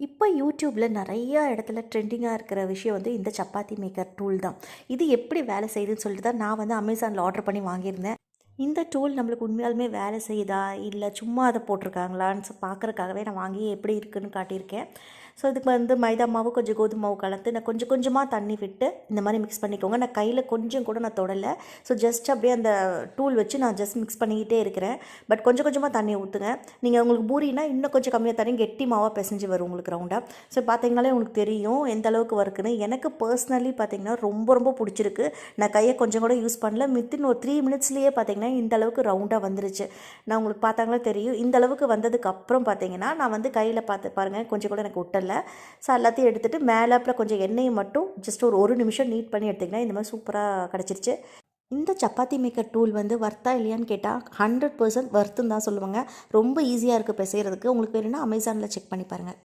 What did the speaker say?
இப்போ யூடியூப்பில் நிறையா இடத்துல ட்ரெண்டிங்காக இருக்கிற விஷயம் வந்து இந்த சப்பாத்தி மேக்கர் டூல் தான். இது எப்படி வேலை செய்யுதுன்னு சொல்லிட்டு தான் நான் வந்து அமேசானில் ஆர்டர் பண்ணி வாங்கியிருந்தேன். இந்த டூல் நம்மளுக்கு உண்மையாலுமே வேலை செய்யுதா இல்லை சும்மா அதை போட்டிருக்காங்களான்னு பார்க்குறக்காகவே நான் வாங்கி எப்படி இருக்குன்னு காட்டியிருக்கேன். ஸோ இதுக்கு வந்து மைதா மாவு கொஞ்சம் கோதுமை மாவு கலந்து நான் கொஞ்சம் கொஞ்சமாக தண்ணி விட்டு இந்த மாதிரி மிக்ஸ் பண்ணிக்கோங்க. நான் கையில் கொஞ்சம் கூட நான் தொடலை. ஸோ ஜஸ்ட் அப்படியே அந்த டூல் வச்சு நான் ஜஸ்ட் மிக்ஸ் பண்ணிக்கிட்டே இருக்கிறேன். பட் கொஞ்சம் கொஞ்சமாக தண்ணி ஊற்றுங்க. நீங்கள் உங்களுக்கு பூரினா இன்னும் கொஞ்சம் கம்மியாக தண்ணி கெட்டி மாவாக பிசைஞ்சு வரும் உங்களுக்கு ரவுண்டாக. ஸோ பார்த்தீங்கனாலே உங்களுக்கு தெரியும் எந்த அளவுக்கு வருக்குன்னு. எனக்கு பர்சனலி பார்த்தீங்கன்னா ரொம்ப ரொம்ப பிடிச்சிருக்கு. நான் கையை கொஞ்சம் கூட யூஸ் பண்ணல. வித்தின் ஒரு 3 மினிட்ஸ்லேயே பார்த்தீங்கன்னா இந்த அளவுக்கு ரவுண்டாக வந்துருச்சு. நான் உங்களுக்கு பார்த்தாங்களே தெரியும். இந்த அளவுக்கு வந்ததுக்கு அப்புறம் பார்த்தீங்கன்னா நான் வந்து கையில் பார்த்து பாருங்கள் கொஞ்சம் கூட எனக்கு விட்டல. ஸோ எல்லாத்தையும் எடுத்துகிட்டு மேலாப்பில் கொஞ்சம் எண்ணெயை மட்டும் ஜஸ்ட் ஒரு நிமிஷம் நீட் பண்ணி எடுத்திங்கன்னா இந்த மாதிரி சூப்பராக கிடச்சிருச்சு. இந்த சப்பாத்தி மேக்கர் டூல் வந்து வர்த்தா இல்லையான்னு கேட்டால் 100% வர்த்துன்னு தான் சொல்லுவாங்க. ரொம்ப ஈஸியாக இருக்குது பிசைகிறதுக்கு. உங்களுக்கு வேணும்னா அமேசானில் செக் பண்ணி பாருங்கள்.